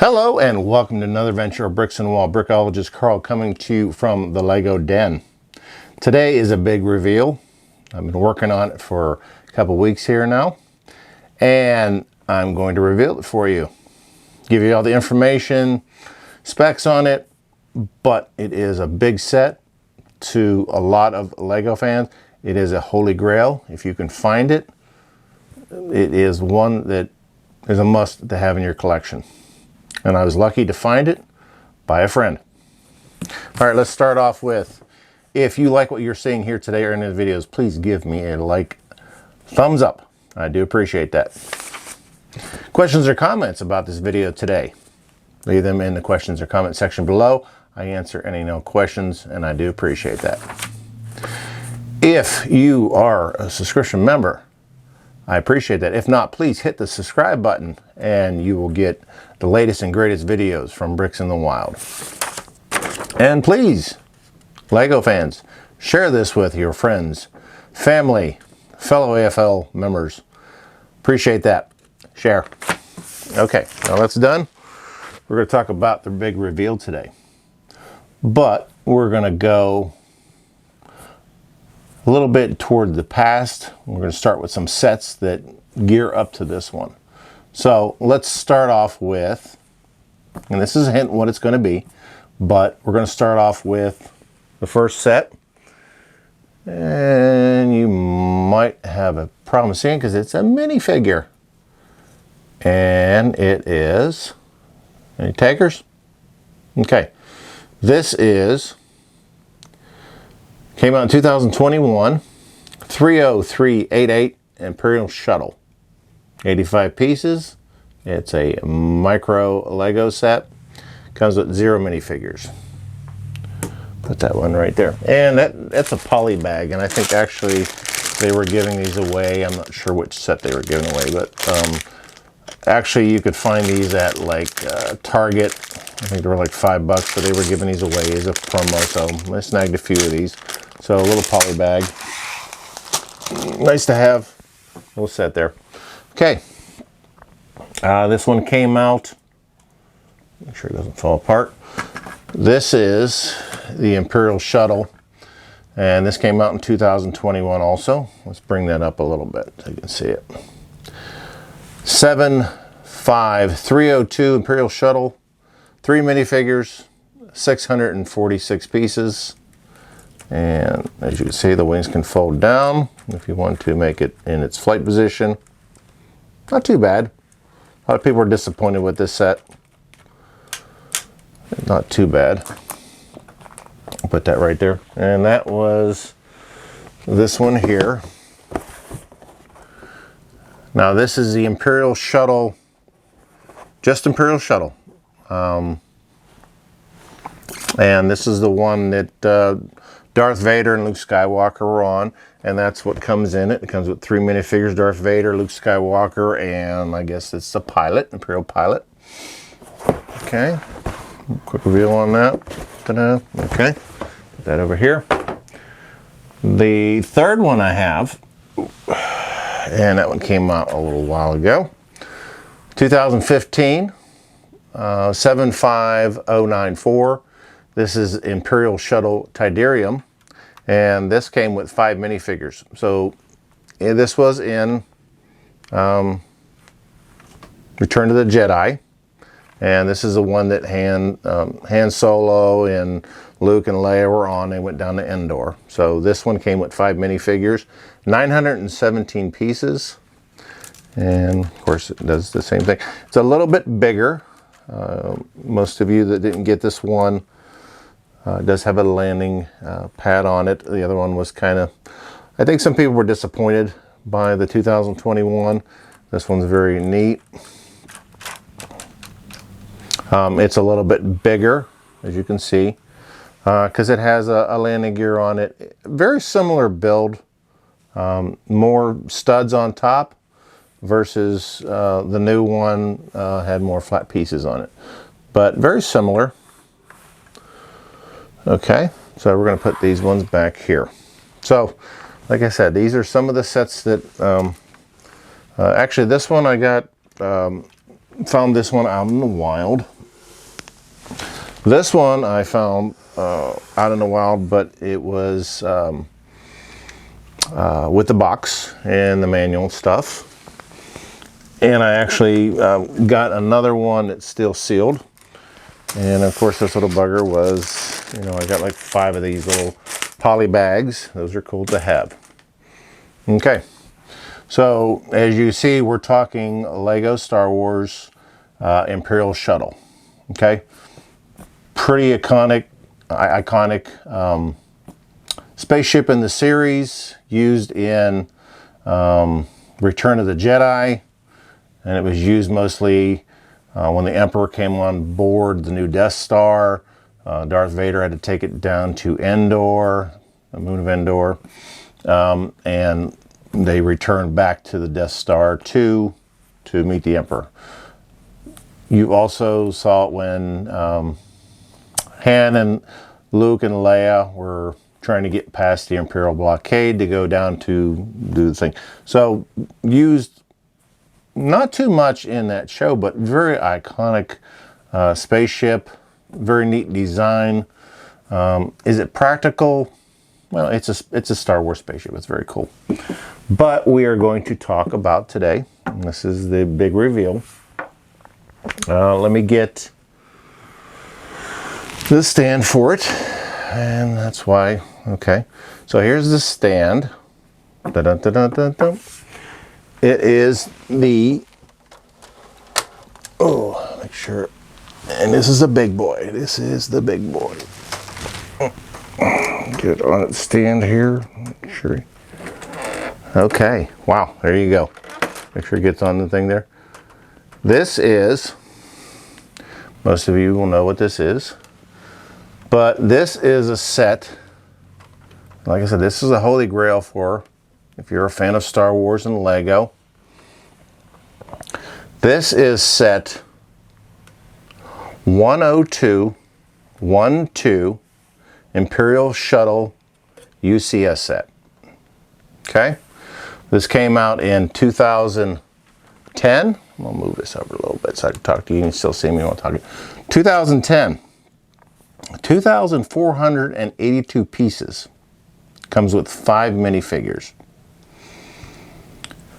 Hello and welcome to another venture of Bricks and Wall. Brickologist Carl coming to you from the Lego Den. Today is a big reveal. I've been working on it for a couple weeks here now, and I'm going to reveal it for you. Give you all the information, specs on it, but it is a big set to a lot of Lego fans. It is a holy grail. If you can find it, it is one that is a must to have in your collection. And I was lucky to find it by a friend. All right, let's start off with, if you like what you're seeing here today or in the videos, please give me a like, thumbs up. I do appreciate that. Questions or comments about this video today, leave them in the questions or comment section below. I answer any no questions, and I do appreciate that. If you are a subscription member, I appreciate that. If not, please hit the subscribe button and you will get the latest and greatest videos from Bricks in the Wild. And please, Lego fans, share this with your friends, family, fellow AFL members. Appreciate that. Share. Okay, now that's done. We're going to talk about the big reveal today. But we're going to go a little bit toward the past. We're going to start with some sets that gear up to this one. So let's start off with, and this is a hint what it's going to be, but we're going to start off with the first set. And you might have a problem seeing because it's a minifigure. And it is, any takers? Okay. This came out in 2021, 30388 Imperial Shuttle. 85 pieces. It's a micro Lego set. Comes with 0 minifigures. Put that one right there. And that's a poly bag, and I think actually they were giving these away. I'm not sure which set they were giving away, but actually you could find these at like Target. I think they were like $5, but they were giving these away as a promo, so I snagged a few of these. So a little poly bag. Nice to have. Little set there. Okay. This one came out. Make sure it doesn't fall apart. This is the Imperial Shuttle. And this came out in 2021 also. Let's bring that up a little bit so you can see it. 75302 Imperial Shuttle. 3 minifigures. 646 pieces. And as you can see, the wings can fold down if you want to make it in its flight position. Not too bad. A lot of people are disappointed with this set. Not too bad. I'll put that right there. And that was this one here. Now this is the Imperial Shuttle, just Imperial Shuttle. And this is the one that Darth Vader and Luke Skywalker were on, and that's what comes in it. It comes with 3 minifigures, Darth Vader, Luke Skywalker, and I guess it's the pilot, Imperial pilot. Okay, quick reveal on that. Ta-da. Okay, put that over here. The third one I have, and that one came out a little while ago, 2015, 75094. This is Imperial Shuttle Tidarium, and this came with 5 minifigures. So this was in Return to the Jedi, and this is the one that Han Solo and Luke and Leia were on. They went down to Endor. So this one came with 5 minifigures, 917 pieces, and of course it does the same thing. It's a little bit bigger. Most of you that didn't get this one, it does have a landing pad on it. The other one was kind of, I think some people were disappointed by the 2021. This one's very neat. It's a little bit bigger, as you can see, because it has a landing gear on it. Very similar build, more studs on top versus the new one had more flat pieces on it. But very similar. Okay, so we're going to put these ones back here. So, like I said, these are some of the sets that, actually this one I got found this one out in the wild. This one I found out in the wild, but it was with the box and the manual stuff. And I actually got another one that's still sealed. And of course this little bugger was, you know, I got like 5 of these little poly bags. Those are cool to have. Okay, so as you see, we're talking Lego Star Wars Imperial Shuttle. Okay, pretty iconic spaceship in the series, used in Return of the Jedi, and it was used mostly when the Emperor came on board the new Death Star. Darth Vader had to take it down to Endor, the moon of Endor, and they returned back to the Death Star to meet the Emperor. You also saw it when Han and Luke and Leia were trying to get past the Imperial blockade to go down to do the thing. So used not too much in that show, but very iconic spaceship, very neat design. Is it practical? Well, it's a Star Wars spaceship. It's very cool. But we are going to talk about today, and this is the big reveal. Let me get the stand for it, and that's why. Okay, so here's the stand. Dun, dun, dun, dun, dun, dun. It is the, oh, make sure, and this is a big boy. This is the big boy. Get it on its stand here. Make sure. Okay, wow, there you go. Make sure it gets on the thing there. This is, most of you will know what this is, but this is a set. Like I said, this is a holy grail for if you're a fan of Star Wars and Lego. This is set 10212 Imperial Shuttle UCS set. Okay, this came out in 2010. I'm gonna move this over a little bit so I can talk to you. You can still see me while I'm talking. 2010. 2,482 pieces. Comes with 5 minifigures.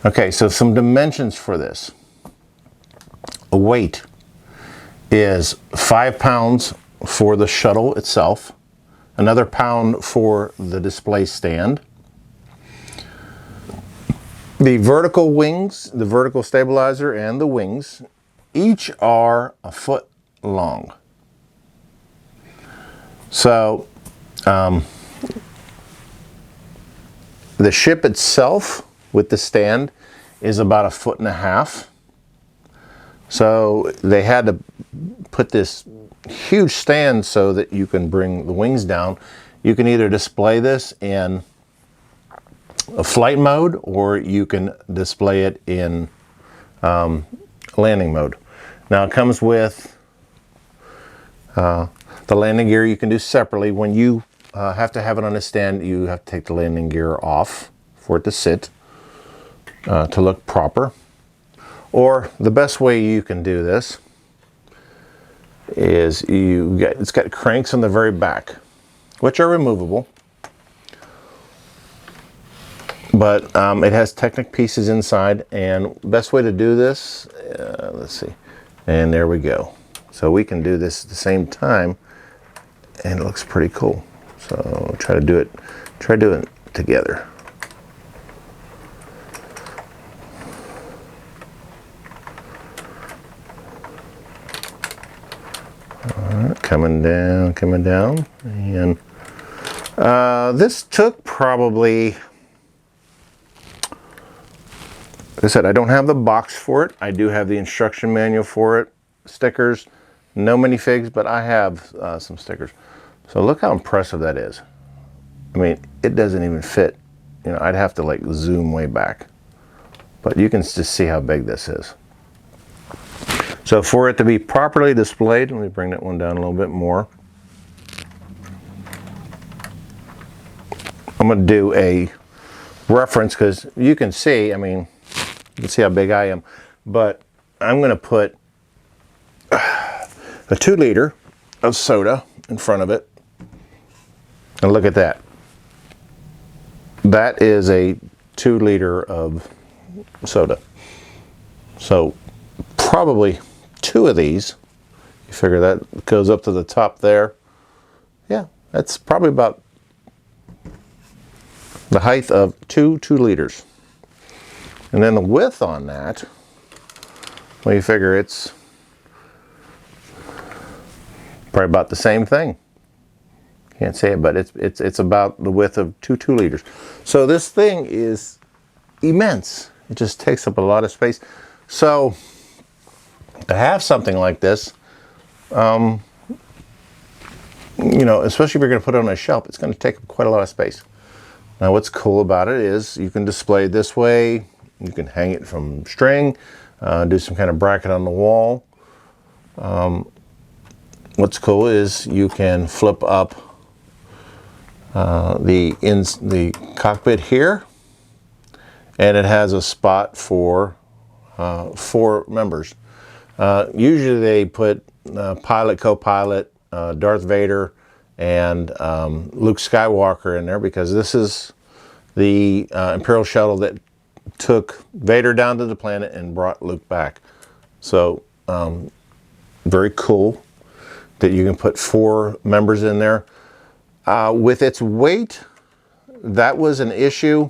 Okay, so some dimensions for this. A weight is 5 pounds for the shuttle itself, another pound for the display stand. The vertical wings, the vertical stabilizer and the wings, each are a foot long. So, the ship itself with the stand is about 1.5 feet. So they had to put this huge stand so that you can bring the wings down. You can either display this in a flight mode, or you can display it in landing mode. Now it comes with the landing gear you can do separately. When you have to have it on a stand, you have to take the landing gear off for it to sit, to look proper. Or the best way you can do this is it's got cranks on the very back, which are removable. But it has Technic pieces inside, and best way to do this, let's see, and there we go. So we can do this at the same time, and it looks pretty cool. So try doing it together. All right, coming down, and this took probably, like I said, I don't have the box for it. I do have the instruction manual for it, stickers, no minifigs, but I have some stickers. So look how impressive that is. I mean, it doesn't even fit. You know, I'd have to like zoom way back, but you can just see how big this is. So for it to be properly displayed, let me bring that one down a little bit more. I'm going to do a reference because you can see, I mean, you can see how big I am, but I'm going to put a 2 liter of soda in front of it. And look at that. That is a 2 liter of soda. So probably 2 of these. You figure that goes up to the top there. Yeah, that's probably about the height of 2 liters. And then the width on that, well, you figure it's probably about the same thing. Can't say it, but it's about the width of 2 liters. So this thing is immense. It just takes up a lot of space. So to have something like this, you know, especially if you're going to put it on a shelf, it's going to take up quite a lot of space. Now what's cool about it is you can display it this way. You can hang it from string, do some kind of bracket on the wall. What's cool is you can flip up the cockpit here, and it has a spot for 4 members. Usually they put pilot, co-pilot, Darth Vader, and Luke Skywalker in there because this is the Imperial Shuttle that took Vader down to the planet and brought Luke back. So very cool that you can put 4 members in there. With its weight, that was an issue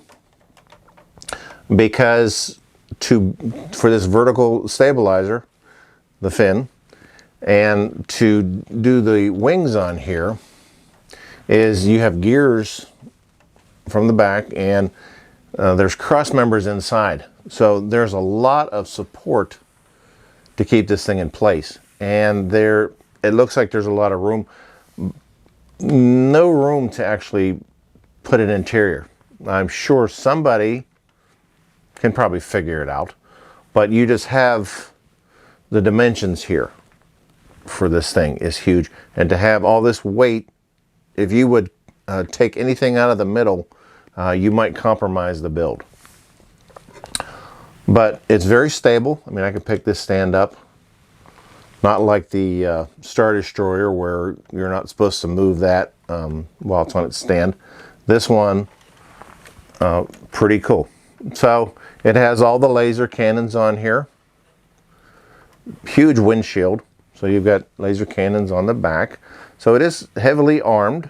because for this vertical stabilizer, the fin, and to do the wings on here, is you have gears from the back and there's cross members inside. So there's a lot of support to keep this thing in place. And it looks like there's a lot of room. No room to actually put an interior. I'm sure somebody can probably figure it out, but you just have the dimensions here for this thing is huge. And to have all this weight, if you would take anything out of the middle, you might compromise the build. But it's very stable. I mean, I can pick this stand up. Not like the Star Destroyer where you're not supposed to move that while it's on its stand. This one, pretty cool. So it has all the laser cannons on here. Huge windshield. So you've got laser cannons on the back. So it is heavily armed.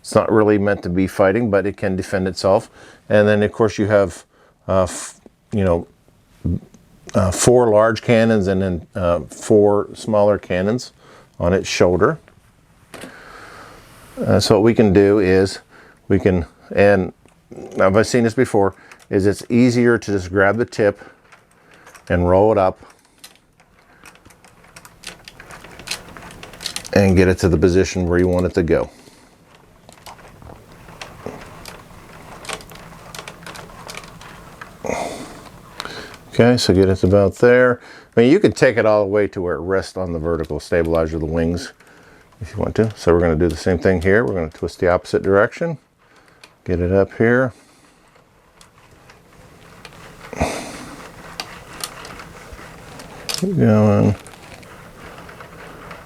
It's not really meant to be fighting, but it can defend itself. And then of course you have, 4 large cannons and then 4 smaller cannons on its shoulder. So what we can do is and I've seen this before, is it's easier to just grab the tip and roll it up and get it to the position where you want it to go. Okay, so get it about there. I mean, you could take it all the way to where it rests on the vertical stabilizer of the wings if you want to. So we're going to do the same thing here. We're going to twist the opposite direction. Get it up here. Keep going.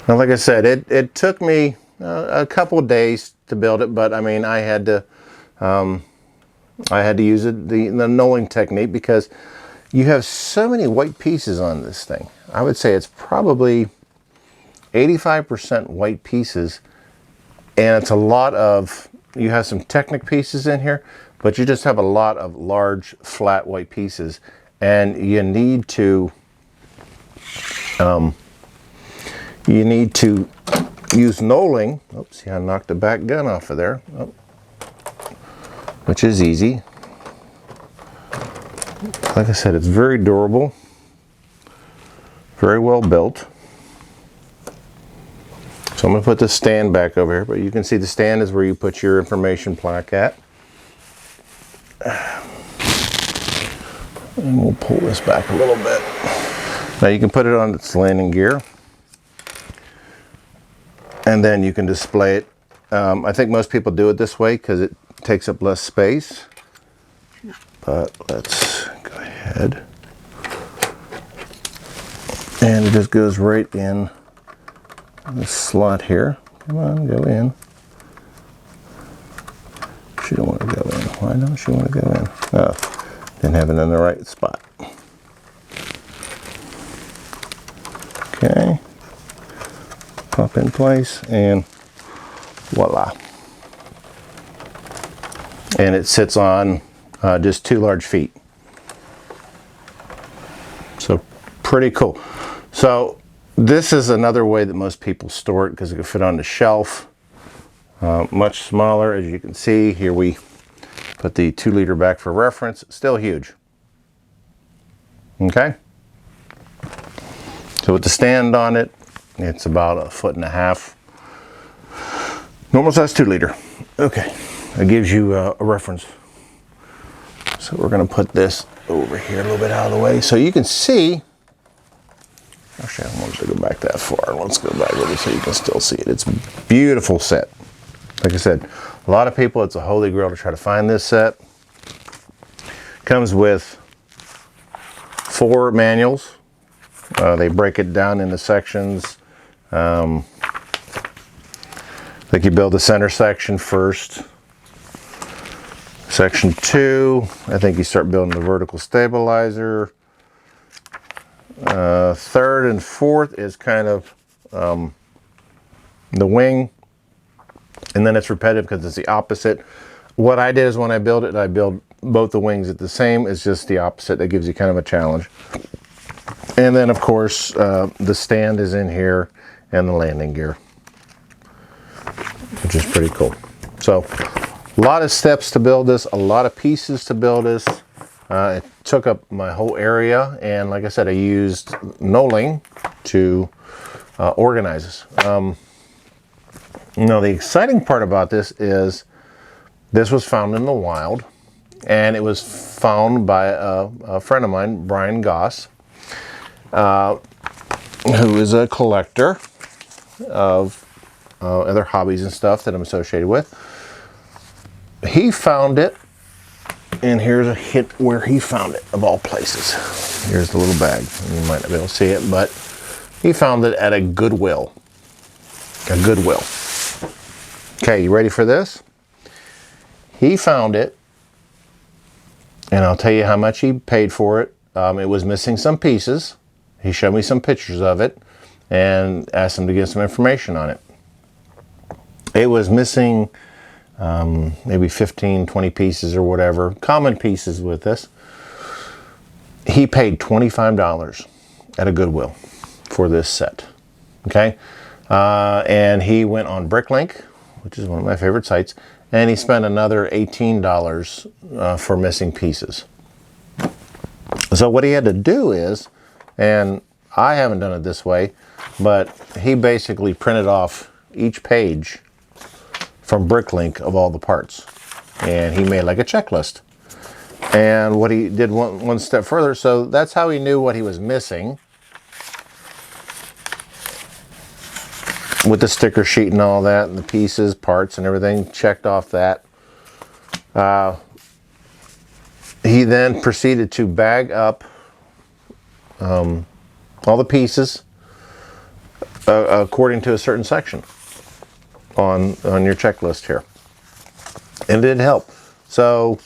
Now, like I said, it took me a couple of days to build it, but I mean, I had to use the knolling technique because you have so many white pieces on this thing. I would say it's probably 85% white pieces, and it's a lot of, you have some Technic pieces in here, but you just have a lot of large, flat white pieces, and you need to use knolling. Oops, see, I knocked the back gun off of there, which is easy. Like I said, it's very durable, very well built. So I'm going to put the stand back over here, but you can see the stand is where you put your information plaque at. And we'll pull this back a little bit. Now you can put it on its landing gear, and then you can display it. I think most people do it this way because it takes up less space. But let's go ahead. And it just goes right in this slot here. Come on, go in. She don't want to go in. Why don't she want to go in? Oh, didn't have it in the right spot. Okay. Pop in place and voila. And it sits on just 2 large feet. So pretty cool. So this is another way that most people store it because it can fit on the shelf. Much smaller, as you can see. Here we put the 2-liter back for reference. Still huge. Okay. So with the stand on it, it's about 1.5 feet. Normal size 2-liter. Okay, that gives you a reference. So we're going to put this over here a little bit out of the way so you can see. Actually, I don't want to go back that far. Let's go back over so you can still see it. It's a beautiful set. Like I said, a lot of people, it's a holy grail to try to find this set. Comes with 4 manuals. They break it down into sections. I think you build the center section first. Section 2, I think you start building the vertical stabilizer. 3rd and 4th is kind of the wing. And then it's repetitive because it's the opposite. What I did is when I build it, I build both the wings at the same. It's just the opposite. That gives you kind of a challenge. And then, of course, the stand is in here and the landing gear, which is pretty cool. So, a lot of steps to build this, a lot of pieces to build this. It took up my whole area, and like I said, I used knolling to organize this. Now, the exciting part about this is this was found in the wild, and it was found by a friend of mine, Brian Goss, who is a collector of other hobbies and stuff that I'm associated with. He found it, and here's a hint where he found it, of all places. Here's the little bag. You might not be able to see it, but he found it at a Goodwill. A Goodwill. Okay, you ready for this? He found it, and I'll tell you how much he paid for it. It was missing some pieces. He showed me some pictures of it and asked him to get some information on it. It was missing maybe 15, 20 pieces or whatever, common pieces with this. He paid $25 at a Goodwill for this set. Okay, and he went on Bricklink, which is one of my favorite sites, and he spent another $18 for missing pieces. So what he had to do is, and I haven't done it this way, but he basically printed off each page from Bricklink of all the parts, and he made like a checklist. And what he did one step further, so that's how he knew what he was missing with the sticker sheet and all that, and the pieces, parts, and everything, checked off that. He then proceeded to bag up all the pieces according to a certain section on your checklist here. And it did help. So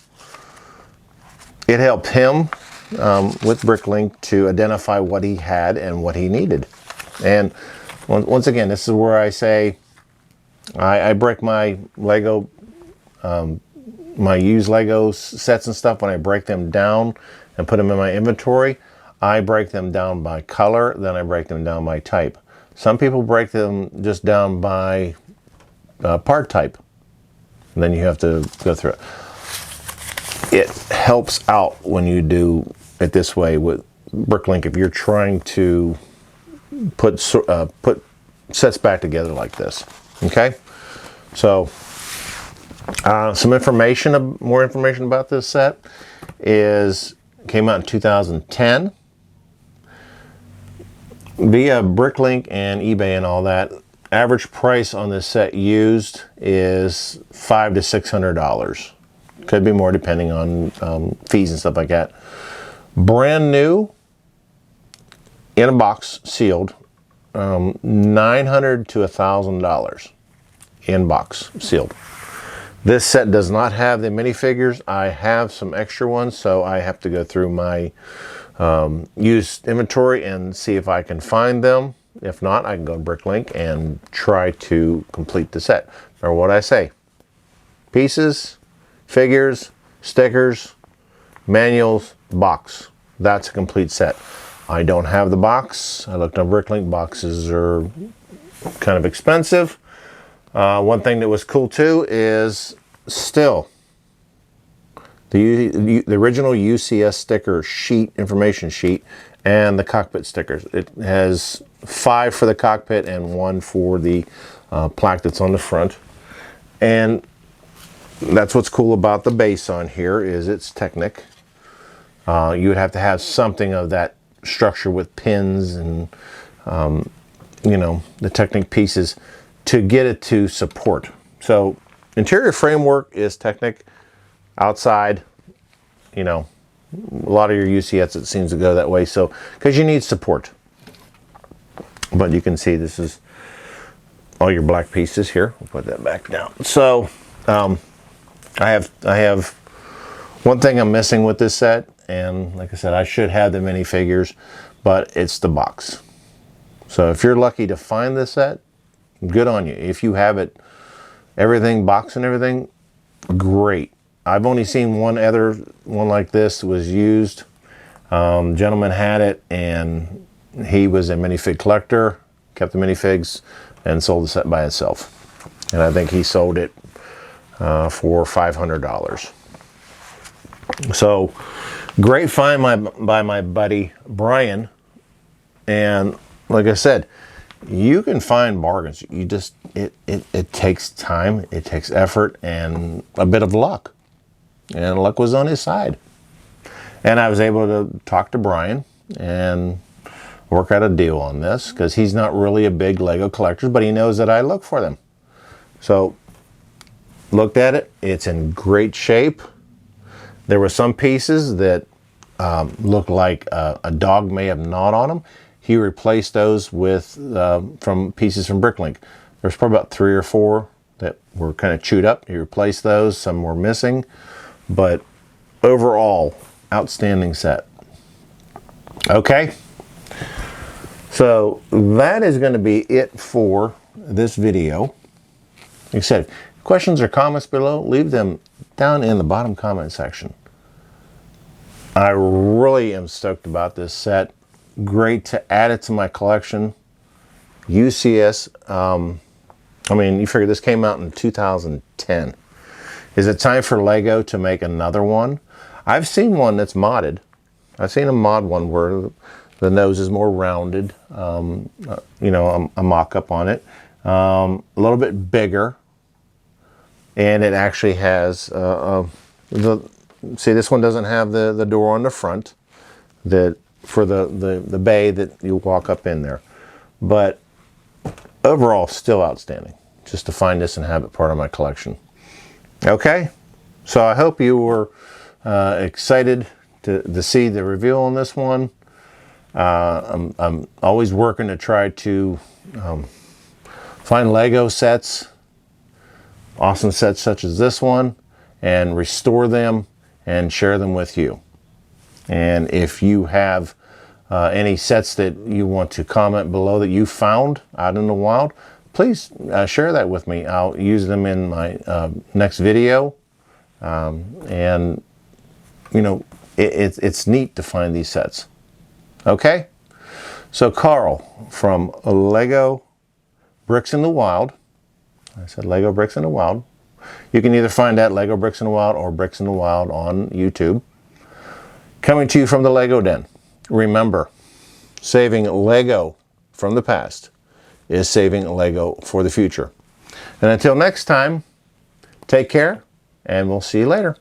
it helped him with Bricklink to identify what he had and what he needed. And once again, this is where I say I break my Lego, my used Lego sets and stuff. When I break them down and put them in my inventory, I break them down by color, then I break them down by type. Some people break them just down by part type, and then you have to go through it. It helps out when you do it this way with Bricklink if you're trying to put sets back together like this. Okay, so some information, more information about this set came out in 2010 via Bricklink and eBay and all that. Average price on this set used is $500 to $600. Could be more depending on fees and stuff like that. Brand new, in a box, sealed, $900 to $1,000 in box, sealed. This set does not have the minifigures. I have some extra ones, so I have to go through my used inventory and see if I can find them. If not, I can go to Bricklink and try to complete the set. Remember what I say: pieces, figures, stickers, manuals, box. That's a complete set. I don't have the box. I looked on Bricklink. Boxes are kind of expensive. One thing that was cool too is still the original UCS sticker sheet, information sheet, and the cockpit stickers. It has 5 for the cockpit and 1 for the plaque that's on the front. And that's what's cool about the base on here, is it's Technic. You would have to have something of that structure with pins and you know, the Technic pieces to get it to support. So interior framework is Technic. Outside, you know, a lot of your UCS, it seems to go that way. So because you need support. But you can see this is all your black pieces here. We'll put that back down. So I have one thing I'm missing with this set, and like I said, I should have the minifigures, but it's the box. So if you're lucky to find this set, good on you. If you have it, everything, box and everything, great. I've only seen one other one like this was used. Gentleman had it, and he was a minifig collector, kept the minifigs, and sold the set by itself. And I think he sold it for $500. So great find by my buddy Brian. And like I said, you can find bargains. You just, it takes time, it takes effort, and a bit of luck. And luck was on his side. And I was able to talk to Brian and work out a deal on this, because he's not really a big Lego collector, but he knows that I look for them. So looked at it, it's in great shape. There were some pieces that looked like a dog may have gnawed on them. He replaced those with from pieces from Bricklink. There's probably about 3 or 4 that were kind of chewed up. He replaced those, some were missing, but overall, outstanding set. Okay, so that is going to be it for this video. Like I said, questions or comments below, leave them down in the bottom comment section. I really am stoked about this set. Great to add it to my collection. UCS, I mean, you figure this came out in 2010. Is it time for Lego to make another one? I've seen one that's modded. I've seen a mod one where the nose is more rounded, you know, a mock-up on it. A little bit bigger. And it actually has, see, this one doesn't have the door on the front that for the bay that you walk up in there. But overall, still outstanding. Just to find this and have it part of my collection. Okay, so I hope you were excited to see the reveal on this one. I'm always working to try to find Lego sets, awesome sets such as this one, and restore them and share them with you. And if you have any sets that you want to comment below that you found out in the wild, please share that with me. I'll use them in my next video. And, you know, it's neat to find these sets. Okay? So Carl from Lego Bricks in the Wild. I said Lego Bricks in the Wild. You can either find that Lego Bricks in the Wild or Bricks in the Wild on YouTube. Coming to you from the Lego Den. Remember, saving Lego from the past is saving Lego for the future. And until next time, take care, and we'll see you later.